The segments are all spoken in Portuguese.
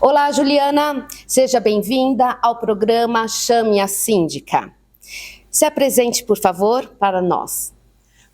Olá, Juliana, seja bem-vinda ao programa Chame a Síndica. Se apresente, por favor, para nós.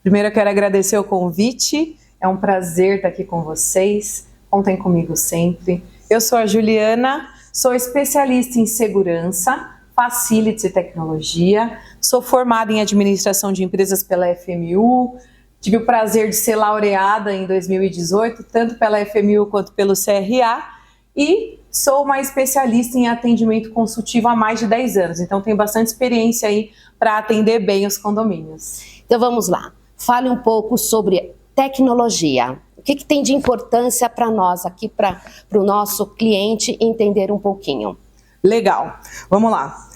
Primeiro eu quero agradecer o convite, é um prazer estar aqui com vocês, contem comigo sempre. Eu sou a Juliana, sou especialista em segurança, facilities e tecnologia, sou formada em administração de empresas pela FMU, tive o prazer de ser laureada em 2018, tanto pela FMU quanto pelo CRA, e sou uma especialista em atendimento consultivo há mais de 10 anos, então tenho bastante experiência aí para atender bem os condomínios. Então vamos lá, fale um pouco sobre tecnologia. O que tem de importância para nós aqui, para o nosso cliente entender um pouquinho? Legal, vamos lá.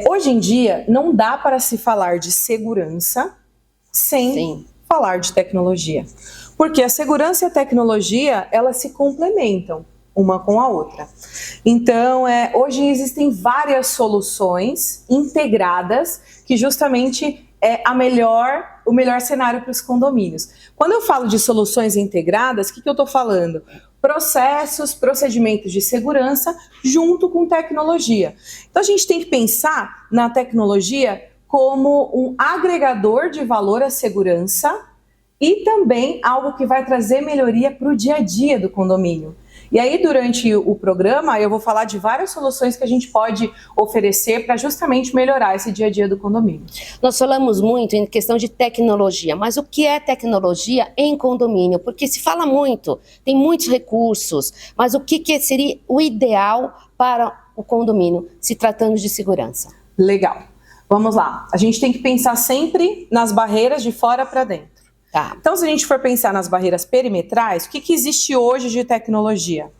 Hoje em dia não dá para se falar de segurança sem falar de tecnologia, porque a segurança e a tecnologia elas se complementam uma com a outra. Então, hoje existem várias soluções integradas que justamente é o melhor cenário para os condomínios. Quando eu falo de soluções integradas, o que eu estou falando? Processos, procedimentos de segurança junto com tecnologia. Então, a gente tem que pensar na tecnologia como um agregador de valor à segurança e também algo que vai trazer melhoria para o dia a dia do condomínio. E aí, durante o programa, eu vou falar de várias soluções que a gente pode oferecer para justamente melhorar esse dia a dia do condomínio. Nós falamos muito em questão de tecnologia, mas o que é tecnologia em condomínio? Porque se fala muito, tem muitos recursos, mas o que seria o ideal para o condomínio, se tratando de segurança? Legal. Vamos lá. A gente tem que pensar sempre nas barreiras de fora para dentro. Tá. Então, se a gente for pensar nas barreiras perimetrais, o que existe hoje de tecnologia?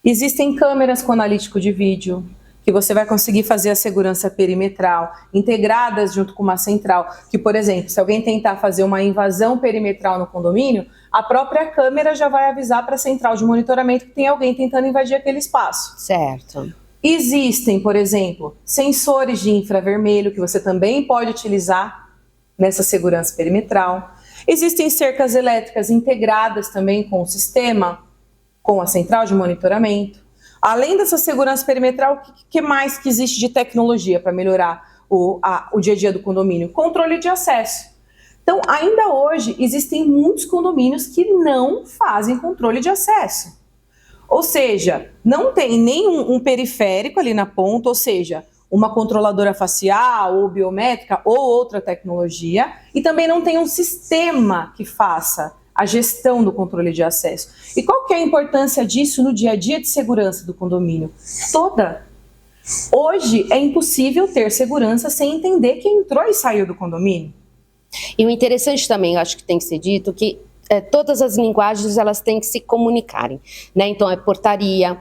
Existem câmeras com analítico de vídeo, que você vai conseguir fazer a segurança perimetral, integradas junto com uma central, que, por exemplo, se alguém tentar fazer uma invasão perimetral no condomínio, a própria câmera já vai avisar para a central de monitoramento que tem alguém tentando invadir aquele espaço. Certo. Existem, por exemplo, sensores de infravermelho, que você também pode utilizar nessa segurança perimetral. Existem cercas elétricas integradas também com o sistema, com a central de monitoramento. Além dessa segurança perimetral, o que mais que existe de tecnologia para melhorar o dia a dia do condomínio? Controle de acesso. Então, ainda hoje, existem muitos condomínios que não fazem controle de acesso. Ou seja, não tem nenhum periférico ali na ponta, ou seja, uma controladora facial ou biométrica ou outra tecnologia, e também não tem um sistema que faça a gestão do controle de acesso. E qual que é a importância disso no dia a dia de segurança do condomínio? Toda. Hoje é impossível ter segurança sem entender quem entrou e saiu do condomínio. E o interessante também, eu acho que tem que ser dito, que todas as linguagens elas têm que se comunicarem, né? Então é portaria,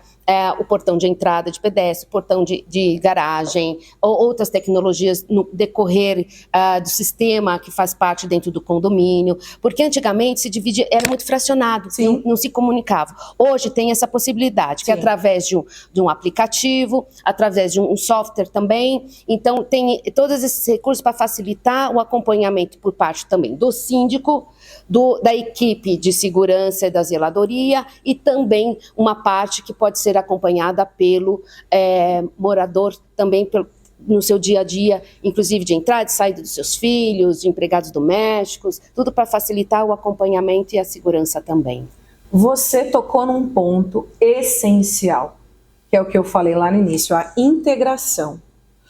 o portão de entrada de pedestre, portão de garagem, ou outras tecnologias no decorrer do sistema que faz parte dentro do condomínio, porque antigamente se dividia, era muito fracionado, não se comunicava. Hoje tem essa possibilidade, que é através de um aplicativo, através de um software também, então tem todos esses recursos para facilitar o acompanhamento por parte também do síndico, da equipe de segurança e da zeladoria, e também uma parte que pode ser acompanhada pelo morador também no seu dia a dia, inclusive de entrada e saída dos seus filhos, de empregados domésticos, tudo para facilitar o acompanhamento e a segurança também. Você tocou num ponto essencial, que é o que eu falei lá no início, a integração.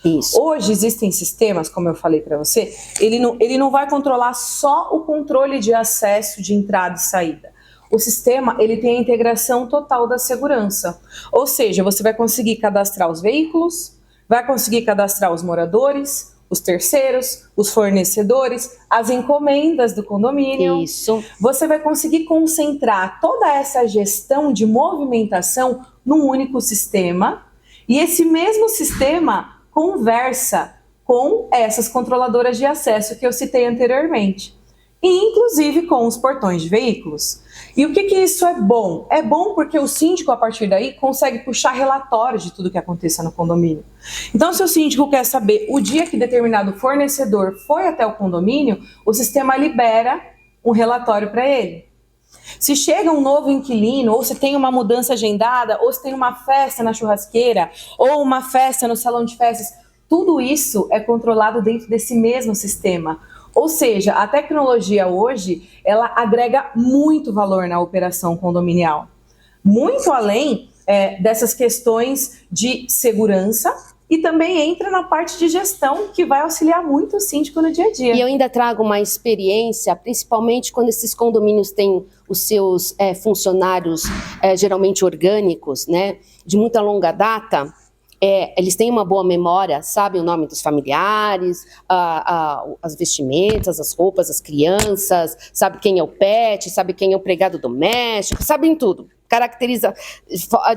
Isso. Hoje existem sistemas, como eu falei para você, ele não vai controlar só o controle de acesso de entrada e saída. O sistema ele tem a integração total da segurança. Ou seja, você vai conseguir cadastrar os veículos, vai conseguir cadastrar os moradores, os terceiros, os fornecedores, as encomendas do condomínio. Isso. Você vai conseguir concentrar toda essa gestão de movimentação num único sistema, e esse mesmo sistema conversa com essas controladoras de acesso que eu citei anteriormente, e inclusive com os portões de veículos. E o que isso é bom? É bom porque o síndico, a partir daí, consegue puxar relatórios de tudo que aconteça no condomínio. Então, se o síndico quer saber o dia que determinado fornecedor foi até o condomínio, o sistema libera um relatório para ele. Se chega um novo inquilino, ou se tem uma mudança agendada, ou se tem uma festa na churrasqueira, ou uma festa no salão de festas, tudo isso é controlado dentro desse mesmo sistema. Ou seja, a tecnologia hoje, ela agrega muito valor na operação condominial. Muito além dessas questões de segurança, e também entra na parte de gestão, que vai auxiliar muito o síndico no dia a dia. E eu ainda trago uma experiência, principalmente quando esses condomínios têm os seus funcionários geralmente orgânicos, né, de muita longa data. Eles têm uma boa memória, sabem o nome dos familiares, as vestimentas, as roupas, as crianças, sabe quem é o pet, sabe quem é o empregado doméstico, sabem tudo. Caracteriza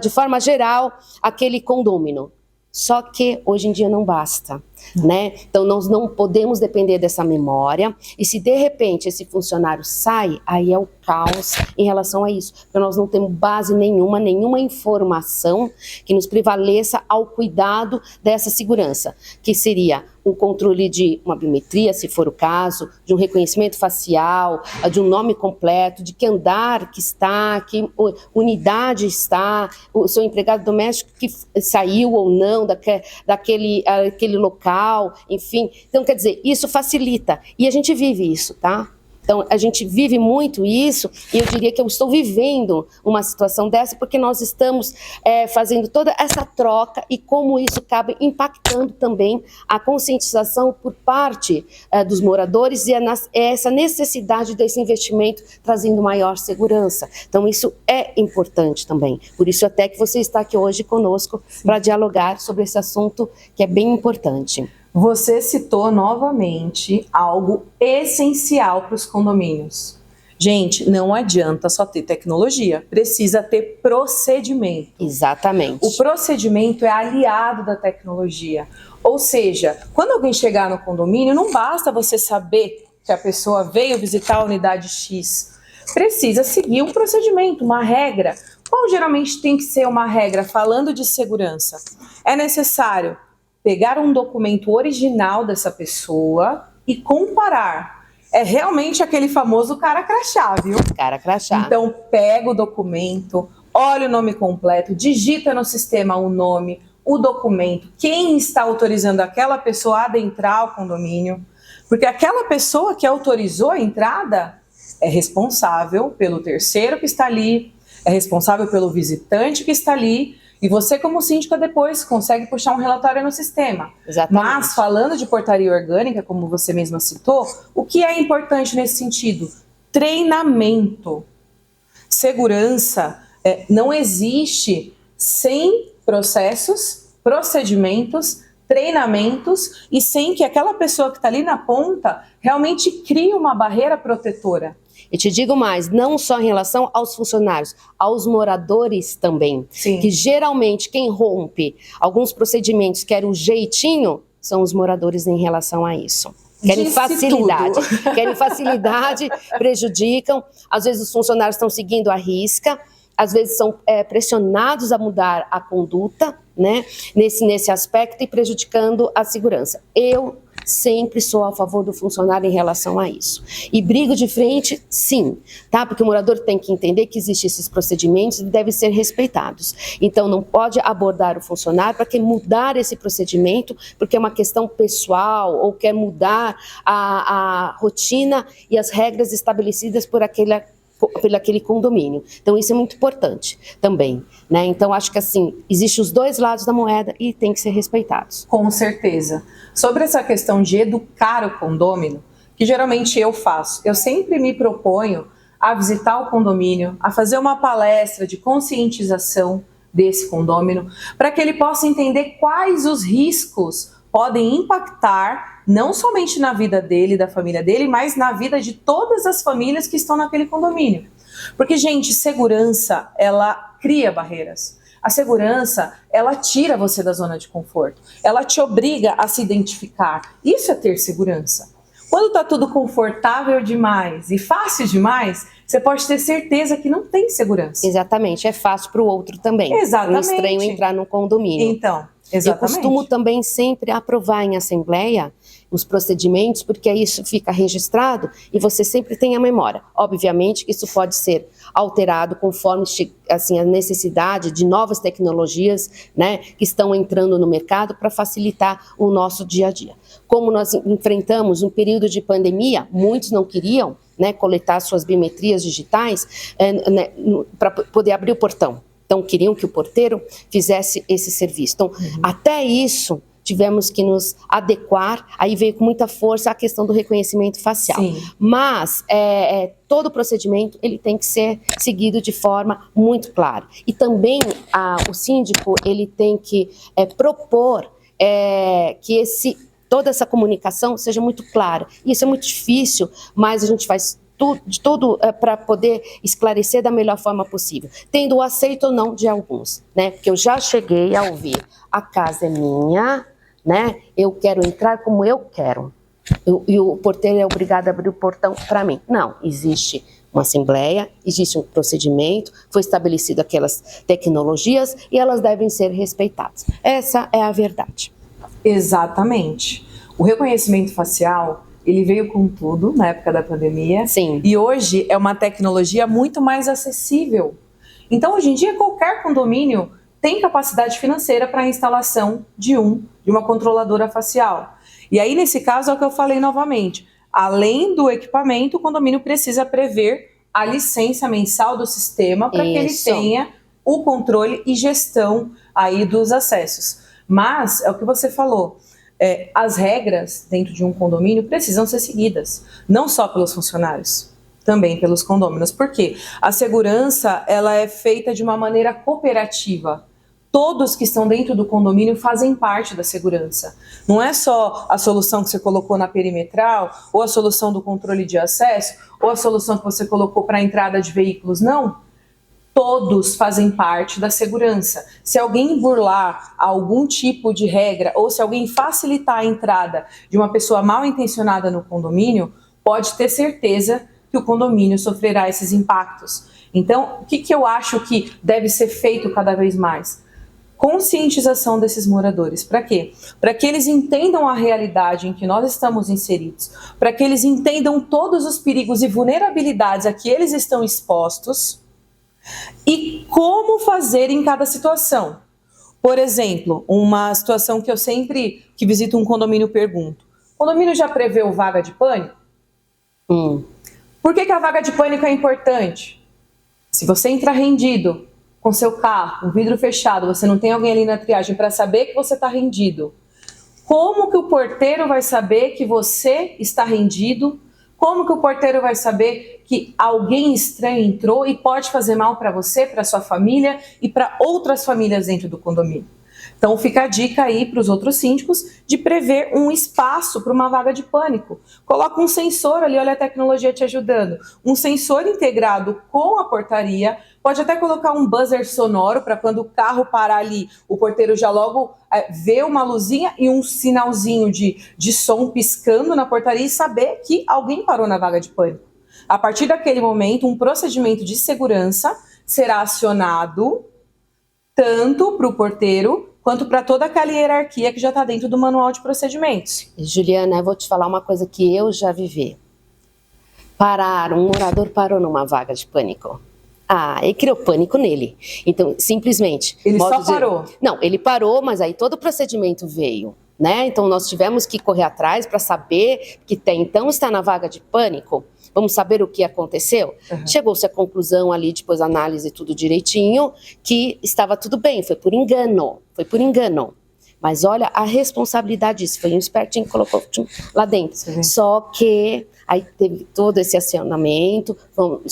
de forma geral aquele condômino. Só que hoje em dia não basta, né? Então nós não podemos depender dessa memória, e se de repente esse funcionário sai, aí é o caos em relação a isso, porque nós não temos base nenhuma informação que nos prevaleça ao cuidado dessa segurança, que seria um controle de uma biometria, se for o caso, de um reconhecimento facial, de um nome completo, de que andar que está, que unidade está, o seu empregado doméstico que saiu ou não daquele local, enfim. Então, quer dizer, isso facilita. E a gente vive isso, tá? Então, a gente vive muito isso, e eu diria que eu estou vivendo uma situação dessa, porque nós estamos fazendo toda essa troca, e como isso acaba impactando também a conscientização por parte dos moradores, e essa necessidade desse investimento trazendo maior segurança. Então, isso é importante também. Por isso até que você está aqui hoje conosco para dialogar sobre esse assunto que é bem importante. Você citou novamente algo essencial para os condomínios. Gente, não adianta só ter tecnologia, precisa ter procedimento. Exatamente. O procedimento é aliado da tecnologia. Ou seja, quando alguém chegar no condomínio, não basta você saber que a pessoa veio visitar a unidade X. Precisa seguir um procedimento, uma regra. Qual geralmente tem que ser uma regra falando de segurança? É necessário pegar um documento original dessa pessoa e comparar. É realmente aquele famoso cara crachá, viu? Cara crachá. Então, pega o documento, olha o nome completo, digita no sistema o nome, o documento, quem está autorizando aquela pessoa a adentrar ao condomínio, porque aquela pessoa que autorizou a entrada é responsável pelo terceiro que está ali, é responsável pelo visitante que está ali, e você, como síndica, depois consegue puxar um relatório no sistema. Exatamente. Mas, falando de portaria orgânica, como você mesma citou, o que é importante nesse sentido? Treinamento. Segurança não existe sem processos, procedimentos, treinamentos, e sem que aquela pessoa que está ali na ponta realmente crie uma barreira protetora. E te digo mais, não só em relação aos funcionários, aos moradores também. Sim. Que geralmente quem rompe alguns procedimentos, quer o jeitinho, são os moradores em relação a isso. Querem facilidade, prejudicam. Às vezes os funcionários estão seguindo à risca, às vezes são pressionados a mudar a conduta, né, nesse aspecto, e prejudicando a segurança. Eu sempre sou a favor do funcionário em relação a isso. E brigo de frente, sim, tá? Porque o morador tem que entender que existem esses procedimentos e devem ser respeitados. Então, não pode abordar o funcionário para que mudar esse procedimento, porque é uma questão pessoal, ou quer mudar a rotina e as regras estabelecidas por aquele condomínio. Então, isso é muito importante também, né? Então, acho que assim, existem os dois lados da moeda e tem que ser respeitados. Com certeza. Sobre essa questão de educar o condômino, que geralmente eu faço, eu sempre me proponho a visitar o condomínio, a fazer uma palestra de conscientização desse condômino, para que ele possa entender quais os riscos podem impactar não somente na vida dele, da família dele, mas na vida de todas as famílias que estão naquele condomínio. Porque, gente, segurança, ela cria barreiras. A segurança, ela tira você da zona de conforto. Ela te obriga a se identificar. Isso é ter segurança. Quando está tudo confortável demais e fácil demais, você pode ter certeza que não tem segurança. Exatamente, é fácil para o outro também. Exatamente. Um estranho entrar num condomínio. Então, Exatamente. Eu costumo também sempre aprovar em assembleia os procedimentos, porque isso fica registrado e você sempre tem a memória. Obviamente que isso pode ser alterado conforme assim, a necessidade de novas tecnologias, né, que estão entrando no mercado para facilitar o nosso dia a dia. Como nós enfrentamos um período de pandemia, muitos não queriam, né, coletar suas biometrias digitais né, para poder abrir o portão. Então, queriam que o porteiro fizesse esse serviço. Então, até isso, tivemos que nos adequar, aí veio com muita força a questão do reconhecimento facial. Sim. Mas todo o procedimento ele tem que ser seguido de forma muito clara. E também o síndico ele tem que propor que toda essa comunicação seja muito clara. Isso é muito difícil, mas a gente faz de tudo para poder esclarecer da melhor forma possível, tendo o aceito ou não de alguns, né? Porque eu já cheguei a ouvir, a casa é minha, né? Eu quero entrar como eu quero. E o porteiro é obrigado a abrir o portão para mim. Não, existe uma assembleia, existe um procedimento, foi estabelecido aquelas tecnologias e elas devem ser respeitadas. Essa é a verdade. Exatamente. O reconhecimento facial, ele veio com tudo na época da pandemia. Sim. E hoje é uma tecnologia muito mais acessível. Então, hoje em dia, qualquer condomínio tem capacidade financeira para a instalação de uma controladora facial. E aí, nesse caso, é o que eu falei novamente. Além do equipamento, o condomínio precisa prever a licença mensal do sistema para que ele tenha o controle e gestão aí dos acessos. Mas, é o que você falou, as regras dentro de um condomínio precisam ser seguidas, não só pelos funcionários, também pelos condôminos. Por quê? A segurança ela é feita de uma maneira cooperativa. Todos que estão dentro do condomínio fazem parte da segurança. Não é só a solução que você colocou na perimetral, ou a solução do controle de acesso, ou a solução que você colocou para a entrada de veículos, não. Todos fazem parte da segurança. Se alguém burlar algum tipo de regra ou se alguém facilitar a entrada de uma pessoa mal intencionada no condomínio, pode ter certeza que o condomínio sofrerá esses impactos. Então, o que eu acho que deve ser feito cada vez mais? Conscientização desses moradores. Para quê? Para que eles entendam a realidade em que nós estamos inseridos, para que eles entendam todos os perigos e vulnerabilidades a que eles estão expostos, e como fazer em cada situação. Por exemplo, uma situação que eu sempre que visito um condomínio pergunto: o condomínio já preveu vaga de pânico? Por que a vaga de pânico é importante? Se você entra rendido com seu carro, o vidro fechado, você não tem alguém ali na triagem para saber que você está rendido, como que o porteiro vai saber que você está rendido? Como que o porteiro vai saber que alguém estranho entrou e pode fazer mal para você, para sua família e para outras famílias dentro do condomínio? Então fica a dica aí para os outros síndicos de prever um espaço para uma vaga de pânico. Coloca um sensor ali, olha a tecnologia te ajudando. Um sensor integrado com a portaria, pode até colocar um buzzer sonoro para quando o carro parar ali, o porteiro já logo vê uma luzinha e um sinalzinho de som piscando na portaria e saber que alguém parou na vaga de pânico. A partir daquele momento, um procedimento de segurança será acionado tanto para o porteiro quanto para toda aquela hierarquia que já está dentro do manual de procedimentos. Juliana, eu vou te falar uma coisa que eu já vivi. Um morador parou numa vaga de pânico. Ele criou pânico nele. Então, simplesmente... Ele só parou? Não, ele parou, mas aí todo o procedimento veio, né? Então, nós tivemos que correr atrás para saber que então está na vaga de pânico. Vamos saber o que aconteceu? Chegou-se à conclusão ali, depois da análise tudo direitinho, que estava tudo bem, foi por engano. Mas olha a responsabilidade disso, foi um espertinho que colocou lá dentro. Sim. Só que aí teve todo esse acionamento,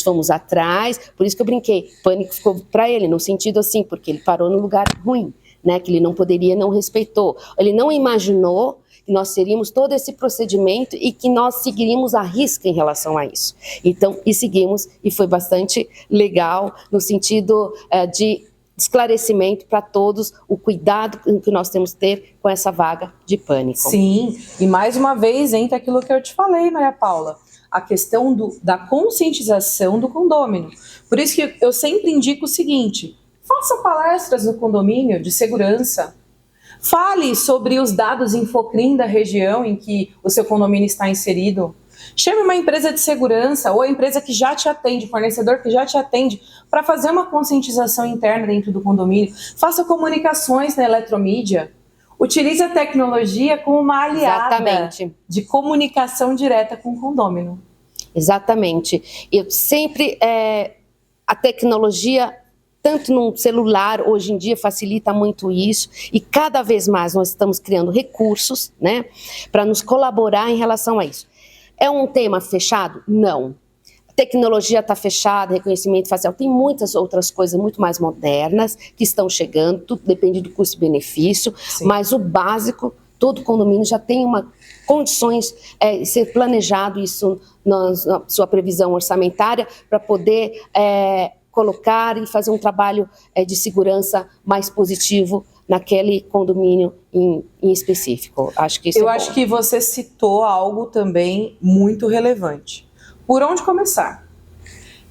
fomos atrás, por isso que eu brinquei, pânico ficou para ele, no sentido assim, porque ele parou no lugar ruim, né, que ele não poderia, não respeitou. Ele não imaginou que nós teríamos todo esse procedimento e que nós seguiríamos à risca em relação a isso. Então, e seguimos, e foi bastante legal no sentido de esclarecimento para todos, o cuidado que nós temos que ter com essa vaga de pânico. Sim, e mais uma vez entra aquilo que eu te falei, Maria Paula, a questão da conscientização do condômino. Por isso que eu sempre indico o seguinte: faça palestras no condomínio de segurança. Fale sobre os dados Infocrim da região em que o seu condomínio está inserido. Chame uma empresa de segurança ou a empresa que já te atende, fornecedor que já te atende, para fazer uma conscientização interna dentro do condomínio. Faça comunicações na eletromídia. Utilize a tecnologia como uma aliada de comunicação direta com o condômino. Exatamente. Eu sempre, a tecnologia, tanto no celular, hoje em dia facilita muito isso, e cada vez mais nós estamos criando recursos, né, para nos colaborar em relação a isso. É um tema fechado? Não. A tecnologia está fechada, reconhecimento facial, tem muitas outras coisas muito mais modernas que estão chegando, tudo depende do custo-benefício, mas o básico, todo condomínio já tem condições de ser planejado isso na sua previsão orçamentária para poder colocar e fazer um trabalho de segurança mais positivo naquele condomínio em específico. Acho que isso Eu acho que você citou algo também muito relevante. Por onde começar?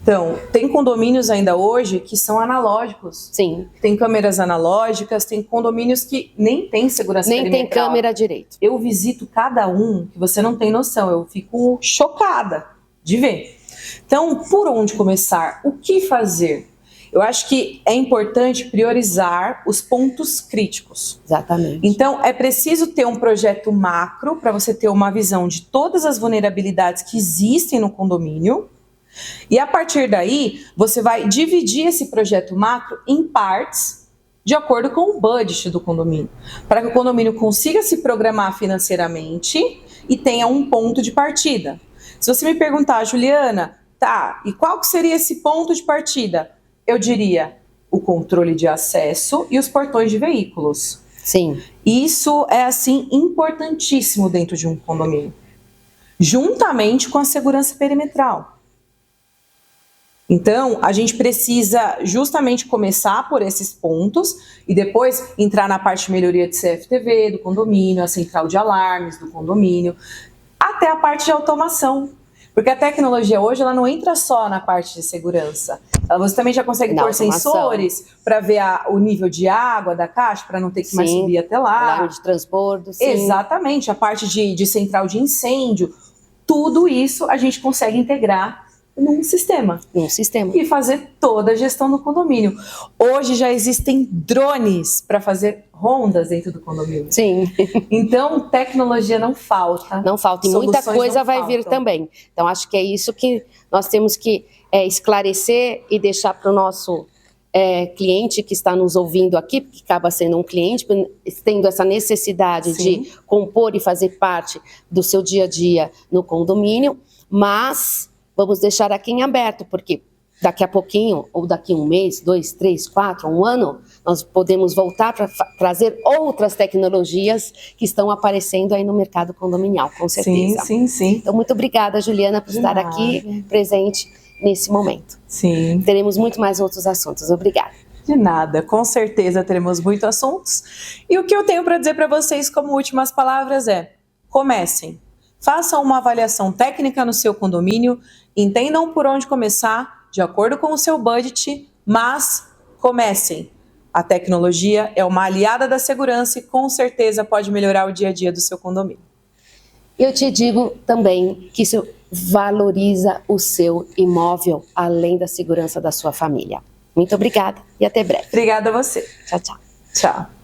Então, tem condomínios ainda hoje que são analógicos. Sim. Tem câmeras analógicas, tem condomínios que nem tem segurança perimetral. Nem tem câmera direito. Eu visito cada um que você não tem noção, eu fico chocada de ver. Então, por onde começar? O que fazer? Eu acho que é importante priorizar os pontos críticos. Exatamente. Então, é preciso ter um projeto macro para você ter uma visão de todas as vulnerabilidades que existem no condomínio. E a partir daí, você vai dividir esse projeto macro em partes de acordo com o budget do condomínio, para que o condomínio consiga se programar financeiramente e tenha um ponto de partida. Se você me perguntar, Juliana, tá, e qual que seria esse ponto de partida? Eu diria o controle de acesso e os portões de veículos. Sim. Isso é, assim, importantíssimo dentro de um condomínio, juntamente com a segurança perimetral. Então, a gente precisa justamente começar por esses pontos e depois entrar na parte de melhoria de CFTV do condomínio, a central de alarmes do condomínio, até a parte de automação. Porque a tecnologia hoje ela não entra só na parte de segurança. Você também já consegue pôr sensores para ver o nível de água da caixa, para não ter que mais subir até lá. Alarme de transbordo, sim. Exatamente, a parte de central de incêndio. Tudo isso a gente consegue integrar num sistema. E fazer toda a gestão do condomínio. Hoje já existem drones para fazer rondas dentro do condomínio. Sim. Então, tecnologia não falta. Não falta, e muita coisa vai vir também. Então, acho que é isso que nós temos que esclarecer e deixar para o nosso cliente que está nos ouvindo aqui, que acaba sendo um cliente, tendo essa necessidade de compor e fazer parte do seu dia a dia no condomínio, mas vamos deixar aqui em aberto, porque daqui a pouquinho, ou daqui a um mês, 2, 3, 4, um ano, nós podemos voltar para trazer outras tecnologias que estão aparecendo aí no mercado condominial, com certeza. Sim. Então, muito obrigada, Juliana, por estar aqui presente nesse momento. Sim. Teremos muito mais outros assuntos. Obrigada. De nada, com certeza teremos muitos assuntos. E o que eu tenho para dizer para vocês como últimas palavras é: comecem. Façam uma avaliação técnica no seu condomínio, entendam por onde começar, de acordo com o seu budget, mas comecem. A tecnologia é uma aliada da segurança e com certeza pode melhorar o dia a dia do seu condomínio. Eu te digo também que isso valoriza o seu imóvel, além da segurança da sua família. Muito obrigada e até breve. Obrigada a você. Tchau, tchau. Tchau.